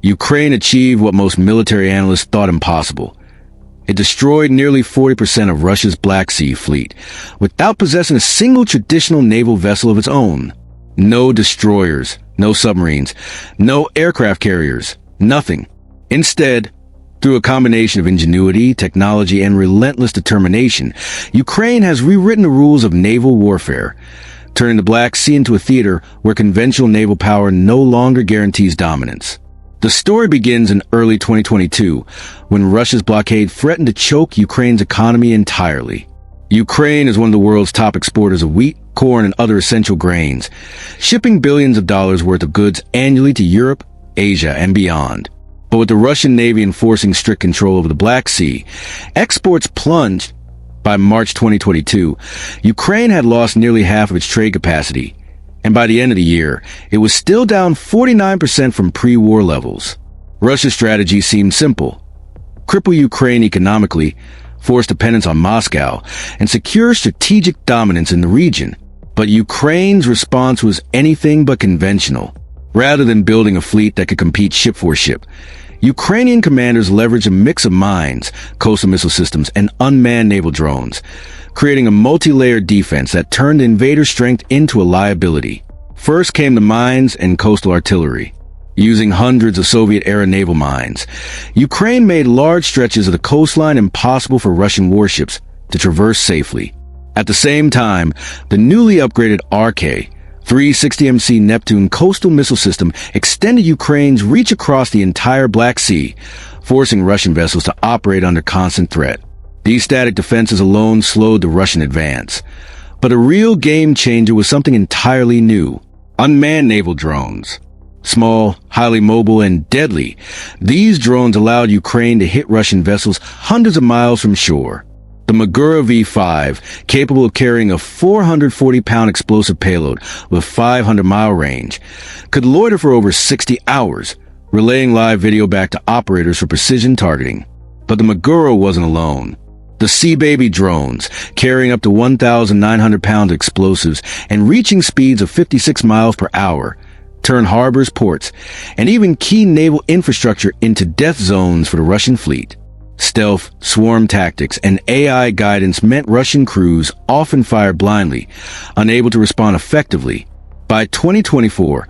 Ukraine achieved what most military analysts thought impossible. It destroyed nearly 40% of Russia's Black Sea fleet, without possessing a single traditional naval vessel of its own. No destroyers, no submarines, no aircraft carriers, nothing. Instead, through a combination of ingenuity, technology, and relentless determination, Ukraine has rewritten the rules of naval warfare, turning the Black Sea into a theater where conventional naval power no longer guarantees dominance. The story begins in early 2022, when Russia's blockade threatened to choke Ukraine's economy entirely. Ukraine is one of the world's top exporters of wheat, corn, and other essential grains, shipping billions of dollars worth of goods annually to Europe, Asia, and beyond. But with the Russian Navy enforcing strict control over the Black Sea, exports plunged. By March 2022, Ukraine had lost nearly half of its trade capacity, and by the end of the year, it was still down 49% from pre-war levels. Russia's strategy seemed simple: cripple Ukraine economically, force dependence on Moscow, and secure strategic dominance in the region. But Ukraine's response was anything but conventional. Rather than building a fleet that could compete ship for ship, Ukrainian commanders leveraged a mix of mines, coastal missile systems, and unmanned naval drones, creating a multi-layered defense that turned invader strength into a liability. First came the mines and coastal artillery. Using hundreds of Soviet-era naval mines, Ukraine made large stretches of the coastline impossible for Russian warships to traverse safely. At the same time, the newly upgraded RK-360MC Neptune coastal missile system extended Ukraine's reach across the entire Black Sea, forcing Russian vessels to operate under constant threat. These static defenses alone slowed the Russian advance. But a real game-changer was something entirely new: unmanned naval drones. Small, highly mobile, and deadly, these drones allowed Ukraine to hit Russian vessels hundreds of miles from shore. The Magura V5, capable of carrying a 440-pound explosive payload with 500-mile range, could loiter for over 60 hours, relaying live video back to operators for precision targeting. But the Magura wasn't alone. The Sea Baby drones, carrying up to 1,900 pounds of explosives and reaching speeds of 56 miles per hour, turned harbors, ports, and even key naval infrastructure into death zones for the Russian fleet. Stealth, swarm tactics, and AI guidance meant Russian crews often fired blindly, unable to respond effectively. By 2024,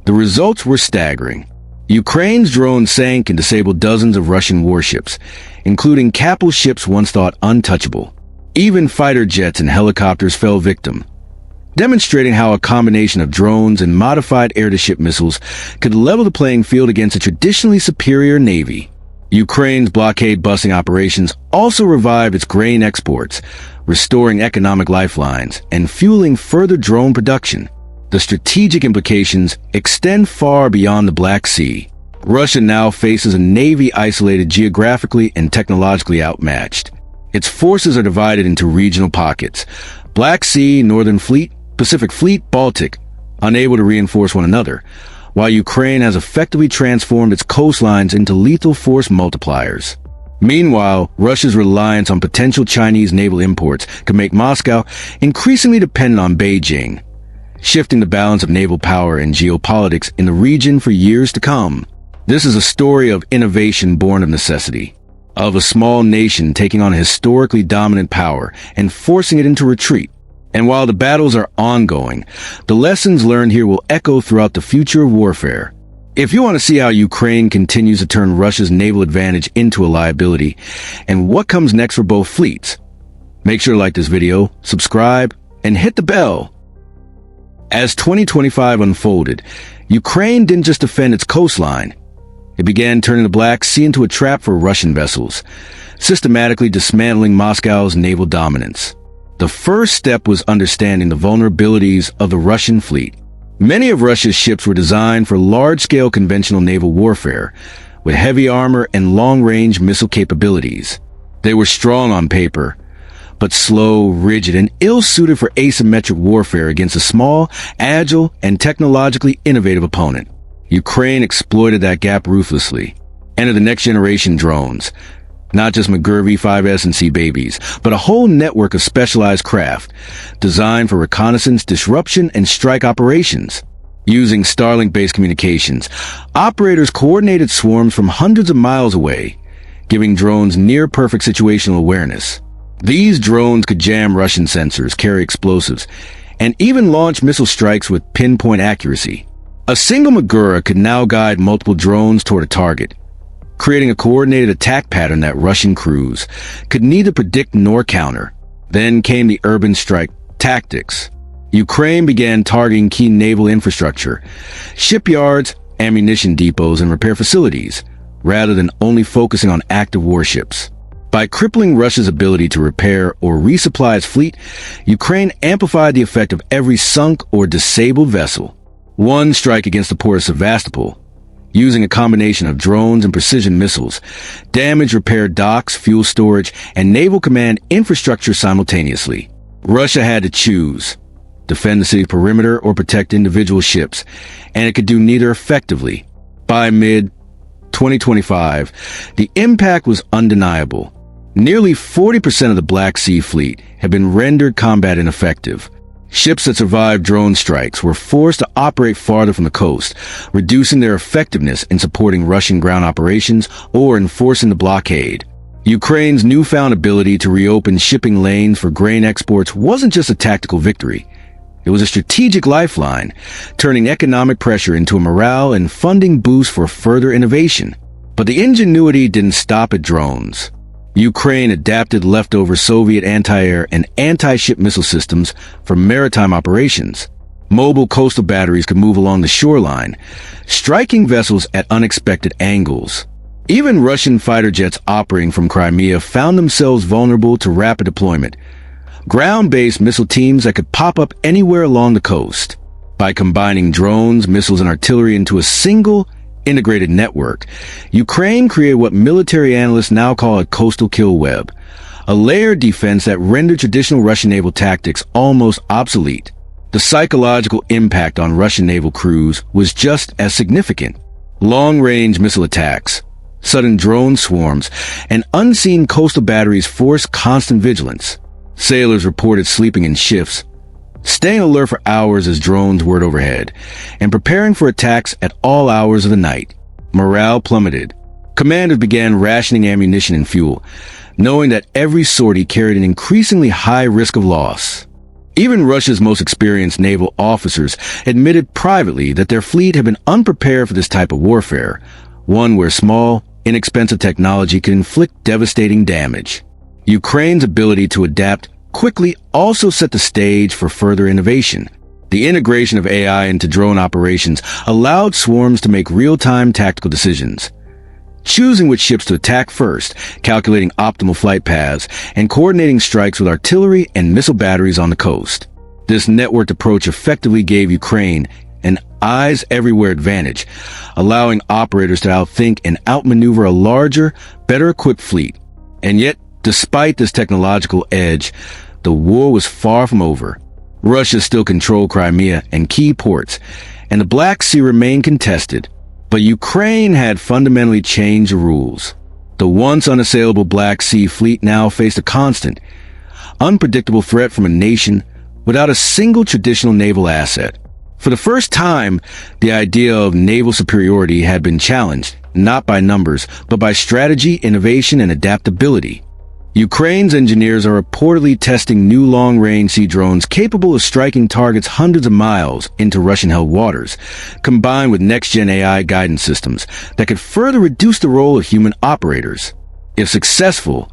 the results were staggering. Ukraine's drones sank and disabled dozens of Russian warships, including capital ships once thought untouchable. Even fighter jets and helicopters fell victim, demonstrating how a combination of drones and modified air-to-ship missiles could level the playing field against a traditionally superior navy. Ukraine's blockade-busting operations also revived its grain exports, restoring economic lifelines and fueling further drone production. The strategic implications extend far beyond the Black Sea. Russia now faces a navy isolated geographically and technologically outmatched. Its forces are divided into regional pockets: Black Sea, Northern Fleet, Pacific Fleet, Baltic, unable to reinforce one another, while Ukraine has effectively transformed its coastlines into lethal force multipliers. Meanwhile, Russia's reliance on potential Chinese naval imports could make Moscow increasingly dependent on Beijing, shifting the balance of naval power and geopolitics in the region for years to come. This is a story of innovation born of necessity, of a small nation taking on a historically dominant power and forcing it into retreat. And while the battles are ongoing, the lessons learned here will echo throughout the future of warfare. If you want to see how Ukraine continues to turn Russia's naval advantage into a liability, and what comes next for both fleets, make sure to like this video, subscribe, and hit the bell. As 2025 unfolded, Ukraine didn't just defend its coastline. It began turning the Black Sea into a trap for Russian vessels, systematically dismantling Moscow's naval dominance. The first step was understanding the vulnerabilities of the Russian fleet. Many of Russia's ships were designed for large-scale conventional naval warfare, with heavy armor and long-range missile capabilities. They were strong on paper, but slow, rigid, and ill-suited for asymmetric warfare against a small, agile, and technologically innovative opponent. Ukraine exploited that gap ruthlessly. Enter the next-generation drones. Not just Magura V5S and Sea Babies, but a whole network of specialized craft, designed for reconnaissance, disruption, and strike operations. Using Starlink-based communications, operators coordinated swarms from hundreds of miles away, giving drones near-perfect situational awareness. These drones could jam Russian sensors, carry explosives, and even launch missile strikes with pinpoint accuracy. A single Magura could now guide multiple drones toward a target, creating a coordinated attack pattern that Russian crews could neither predict nor counter. Then came the urban strike tactics. Ukraine began targeting key naval infrastructure, shipyards, ammunition depots, and repair facilities, rather than only focusing on active warships. By crippling Russia's ability to repair or resupply its fleet, Ukraine amplified the effect of every sunk or disabled vessel. One strike against the port of Sevastopol, using a combination of drones and precision missiles, damaged repaired docks, fuel storage, and naval command infrastructure simultaneously. Russia had to choose: defend the city's perimeter or protect individual ships, and it could do neither effectively. By mid-2025, the impact was undeniable. Nearly 40% of the Black Sea Fleet had been rendered combat ineffective. Ships that survived drone strikes were forced to operate farther from the coast, reducing their effectiveness in supporting Russian ground operations or enforcing the blockade. Ukraine's newfound ability to reopen shipping lanes for grain exports wasn't just a tactical victory. It was a strategic lifeline, turning economic pressure into a morale and funding boost for further innovation. But the ingenuity didn't stop at drones. Ukraine adapted leftover Soviet anti-air and anti-ship missile systems for maritime operations. Mobile coastal batteries could move along the shoreline, striking vessels at unexpected angles. Even Russian fighter jets operating from Crimea found themselves vulnerable to rapid deployment, ground-based missile teams that could pop up anywhere along the coast. By combining drones, missiles, and artillery into a single, integrated network, Ukraine created what military analysts now call a coastal kill web, a layered defense that rendered traditional Russian naval tactics almost obsolete. The psychological impact on Russian naval crews was just as significant. Long-range missile attacks, sudden drone swarms, and unseen coastal batteries forced constant vigilance. Sailors reported sleeping in shifts, staying alert for hours as drones whirred overhead, and preparing for attacks at all hours of the night. Morale plummeted. Commanders began rationing ammunition and fuel, knowing that every sortie carried an increasingly high risk of loss. Even Russia's most experienced naval officers admitted privately that their fleet had been unprepared for this type of warfare, one where small, inexpensive technology could inflict devastating damage. Ukraine's ability to adapt quickly also set the stage for further innovation. The integration of AI into drone operations allowed swarms to make real-time tactical decisions, choosing which ships to attack first, calculating optimal flight paths, and coordinating strikes with artillery and missile batteries on the coast. This networked approach effectively gave Ukraine an eyes-everywhere advantage, allowing operators to outthink and outmaneuver a larger, better-equipped fleet. And yet, despite this technological edge, the war was far from over. Russia still controlled Crimea and key ports, and the Black Sea remained contested. But Ukraine had fundamentally changed the rules. The once unassailable Black Sea Fleet now faced a constant, unpredictable threat from a nation without a single traditional naval asset. For the first time, the idea of naval superiority had been challenged, not by numbers, but by strategy, innovation, and adaptability. Ukraine's engineers are reportedly testing new long-range sea drones capable of striking targets hundreds of miles into Russian-held waters, combined with next-gen AI guidance systems that could further reduce the role of human operators. If successful,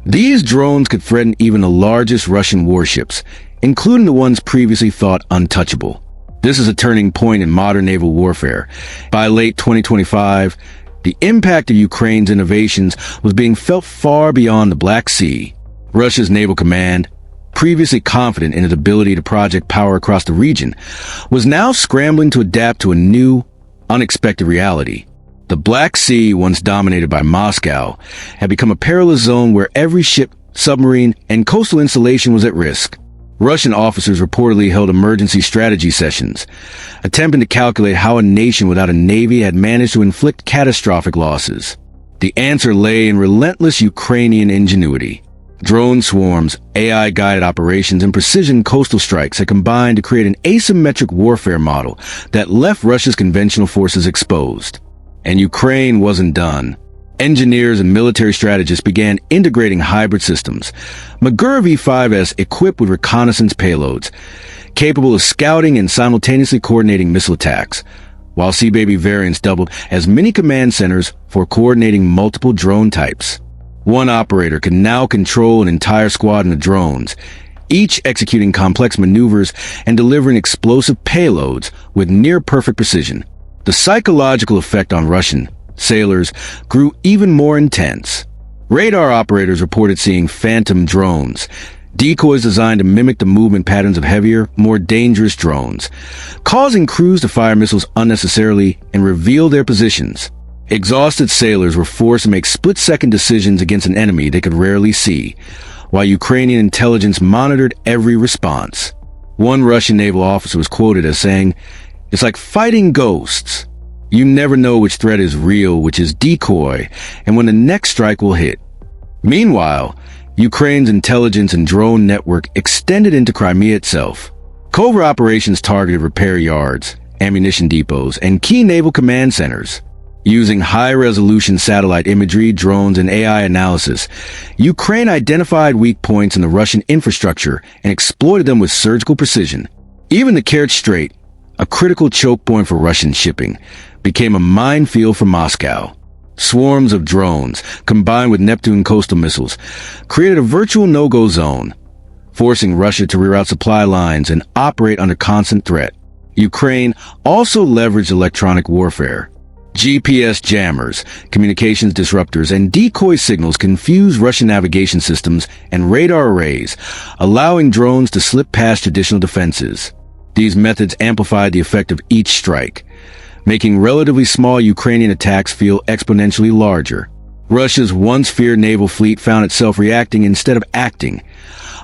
these drones could threaten even the largest Russian warships, including the ones previously thought untouchable. This is a turning point in modern naval warfare. By late 2025, the impact of Ukraine's innovations was being felt far beyond the Black Sea. Russia's naval command, previously confident in its ability to project power across the region, was now scrambling to adapt to a new, unexpected reality. The Black Sea, once dominated by Moscow, had become a perilous zone where every ship, submarine, and coastal installation was at risk. Russian officers reportedly held emergency strategy sessions, attempting to calculate how a nation without a navy had managed to inflict catastrophic losses. The answer lay in relentless Ukrainian ingenuity. Drone swarms, AI-guided operations, and precision coastal strikes had combined to create an asymmetric warfare model that left Russia's conventional forces exposed. And Ukraine wasn't done. Engineers and military strategists began integrating hybrid systems. Magura V-5S equipped with reconnaissance payloads, capable of scouting and simultaneously coordinating missile attacks, while Sea-Baby variants doubled as mini command centers for coordinating multiple drone types. One operator could now control an entire squadron of drones, each executing complex maneuvers and delivering explosive payloads with near-perfect precision. The psychological effect on Russian sailors grew even more intense. Radar operators reported seeing phantom drones, decoys designed to mimic the movement patterns of heavier, more dangerous drones, causing crews to fire missiles unnecessarily and reveal their positions. Exhausted sailors were forced to make split-second decisions against an enemy they could rarely see, while Ukrainian intelligence monitored every response. One Russian naval officer was quoted as saying, "It's like fighting ghosts. You never know which threat is real, which is decoy, and when the next strike will hit." Meanwhile, Ukraine's intelligence and drone network extended into Crimea itself. Covert operations targeted repair yards, ammunition depots, and key naval command centers. Using high-resolution satellite imagery, drones, and AI analysis, Ukraine identified weak points in the Russian infrastructure and exploited them with surgical precision. Even the Kerch Strait, a critical choke point for Russian shipping, became a minefield for Moscow. Swarms of drones, combined with Neptune coastal missiles, created a virtual no-go zone, forcing Russia to reroute supply lines and operate under constant threat. Ukraine also leveraged electronic warfare. GPS jammers, communications disruptors, and decoy signals confused Russian navigation systems and radar arrays, allowing drones to slip past traditional defenses. These methods amplified the effect of each strike, making relatively small Ukrainian attacks feel exponentially larger. Russia's once feared naval fleet found itself reacting instead of acting,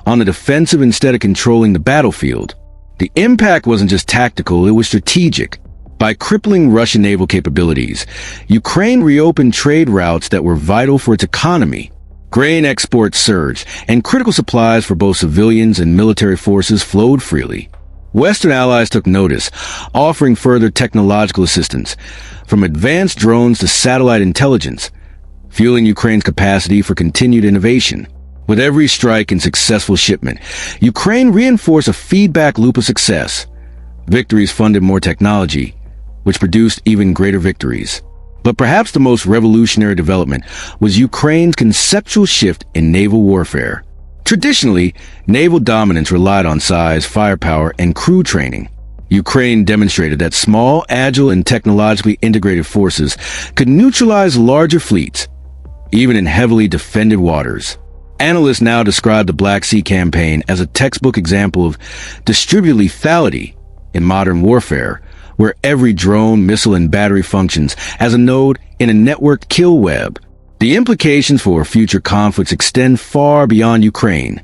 on the defensive instead of controlling the battlefield. The impact wasn't just tactical, it was strategic. By crippling Russian naval capabilities, Ukraine reopened trade routes that were vital for its economy. Grain exports surged, and critical supplies for both civilians and military forces flowed freely. Western allies took notice, offering further technological assistance, from advanced drones to satellite intelligence, fueling Ukraine's capacity for continued innovation. With every strike and successful shipment, Ukraine reinforced a feedback loop of success. Victories funded more technology, which produced even greater victories. But perhaps the most revolutionary development was Ukraine's conceptual shift in naval warfare. Traditionally, naval dominance relied on size, firepower, and crew training. Ukraine demonstrated that small, agile, and technologically integrated forces could neutralize larger fleets, even in heavily defended waters. Analysts now describe the Black Sea campaign as a textbook example of distributed lethality in modern warfare, where every drone, missile, and battery functions as a node in a networked kill web. The implications for future conflicts extend far beyond Ukraine.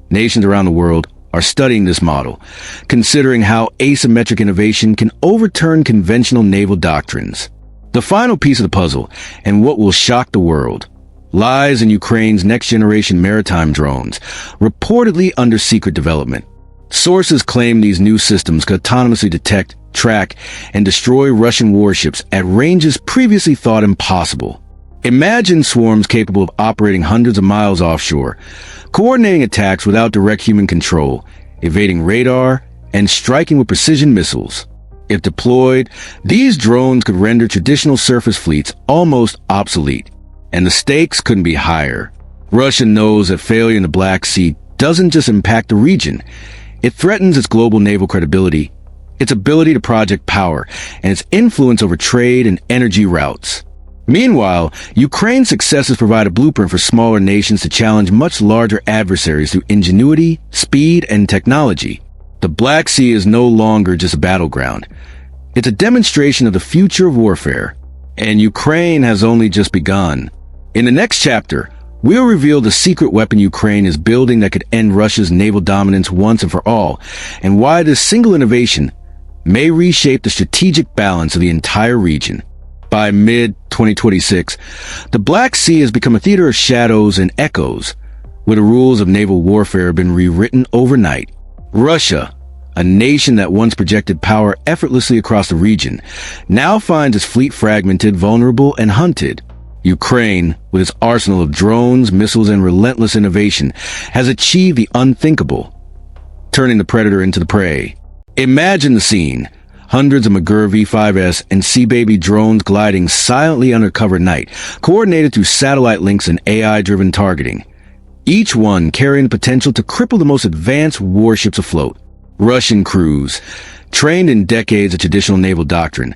Nations around the world are studying this model, considering how asymmetric innovation can overturn conventional naval doctrines. The final piece of the puzzle, and what will shock the world, lies in Ukraine's next-generation maritime drones, reportedly under secret development. Sources claim these new systems could autonomously detect, track, and destroy Russian warships at ranges previously thought impossible. Imagine swarms capable of operating hundreds of miles offshore, coordinating attacks without direct human control, evading radar, and striking with precision missiles. If deployed, these drones could render traditional surface fleets almost obsolete, and the stakes couldn't be higher. Russia knows that failure in the Black Sea doesn't just impact the region, it threatens its global naval credibility, its ability to project power, and its influence over trade and energy routes. Meanwhile, Ukraine's successes provide a blueprint for smaller nations to challenge much larger adversaries through ingenuity, speed, and technology. The Black Sea is no longer just a battleground. It's a demonstration of the future of warfare, and Ukraine has only just begun. In the next chapter, we'll reveal the secret weapon Ukraine is building that could end Russia's naval dominance once and for all, and why this single innovation may reshape the strategic balance of the entire region. By mid-2026, the Black Sea has become a theater of shadows and echoes, where the rules of naval warfare have been rewritten overnight. Russia, a nation that once projected power effortlessly across the region, now finds its fleet fragmented, vulnerable, and hunted. Ukraine, with its arsenal of drones, missiles, and relentless innovation, has achieved the unthinkable, turning the predator into the prey. Imagine the scene. Hundreds of McGurr V-5S and Sea Baby drones gliding silently under cover night, coordinated through satellite links and AI-driven targeting. Each one carrying the potential to cripple the most advanced warships afloat. Russian crews, trained in decades of traditional naval doctrine,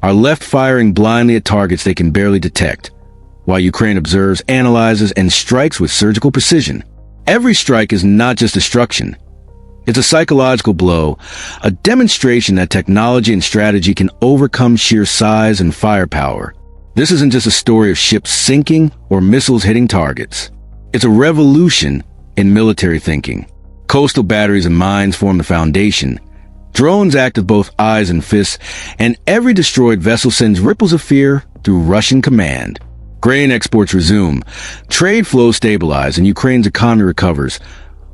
are left firing blindly at targets they can barely detect, while Ukraine observes, analyzes, and strikes with surgical precision. Every strike is not just destruction. It's a psychological blow, a demonstration that technology and strategy can overcome sheer size and firepower. This isn't just a story of ships sinking or missiles hitting targets. It's a revolution in military thinking. Coastal batteries and mines form the foundation. Drones act as both eyes and fists, and every destroyed vessel sends ripples of fear through Russian command. Grain exports resume, trade flows stabilize, and Ukraine's economy recovers,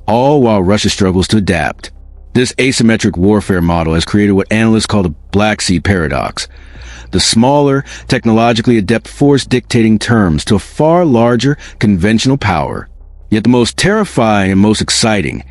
all while Russia struggles to adapt. This asymmetric warfare model has created what analysts call the Black Sea paradox, the smaller, technologically adept force dictating terms to a far larger, conventional power. Yet the most terrifying and most exciting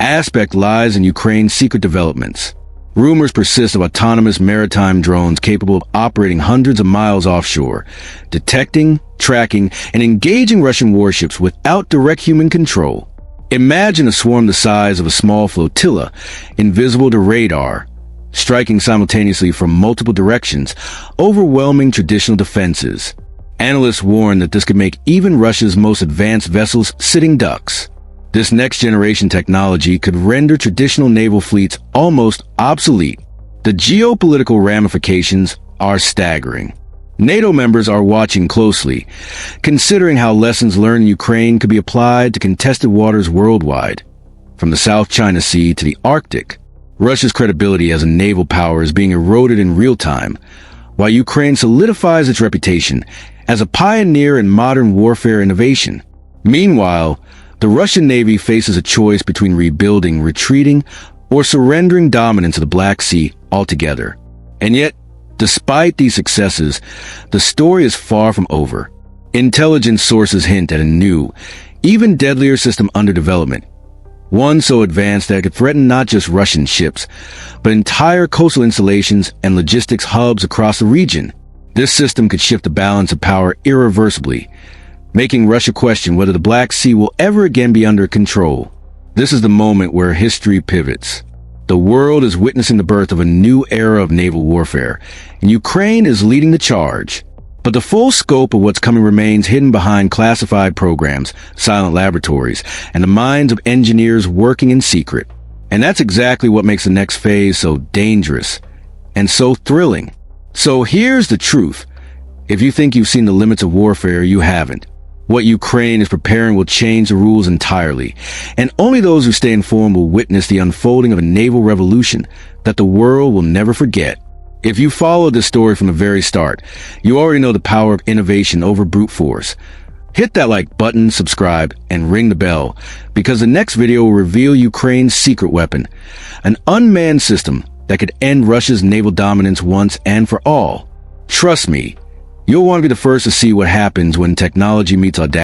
aspect lies in Ukraine's secret developments. Rumors persist of autonomous maritime drones capable of operating hundreds of miles offshore, detecting, tracking, and engaging Russian warships without direct human control. Imagine a swarm the size of a small flotilla, invisible to radar, striking simultaneously from multiple directions, overwhelming traditional defenses. Analysts warn that this could make even Russia's most advanced vessels sitting ducks. This next-generation technology could render traditional naval fleets almost obsolete. The geopolitical ramifications are staggering. NATO members are watching closely, considering how lessons learned in Ukraine could be applied to contested waters worldwide. From the South China Sea to the Arctic, Russia's credibility as a naval power is being eroded in real time, while Ukraine solidifies its reputation as a pioneer in modern warfare innovation. Meanwhile, the Russian Navy faces a choice between rebuilding, retreating, or surrendering dominance of the Black Sea altogether. And yet, despite these successes, the story is far from over. Intelligence sources hint at a new, even deadlier system under development, one so advanced that it could threaten not just Russian ships, but entire coastal installations and logistics hubs across the region. This system could shift the balance of power irreversibly, making Russia question whether the Black Sea will ever again be under control. This is the moment where history pivots. The world is witnessing the birth of a new era of naval warfare, and Ukraine is leading the charge. But the full scope of what's coming remains hidden behind classified programs, silent laboratories, and the minds of engineers working in secret. And that's exactly what makes the next phase so dangerous and so thrilling. So here's the truth. If you think you've seen the limits of warfare, you haven't. What Ukraine is preparing will change the rules entirely, and only those who stay informed will witness the unfolding of a naval revolution that the world will never forget. If you followed this story from the very start, you already know the power of innovation over brute force. Hit that like button, subscribe, and ring the bell, because the next video will reveal Ukraine's secret weapon, an unmanned system that could end Russia's naval dominance once and for all. Trust me, you'll want to be the first to see what happens when technology meets audacity.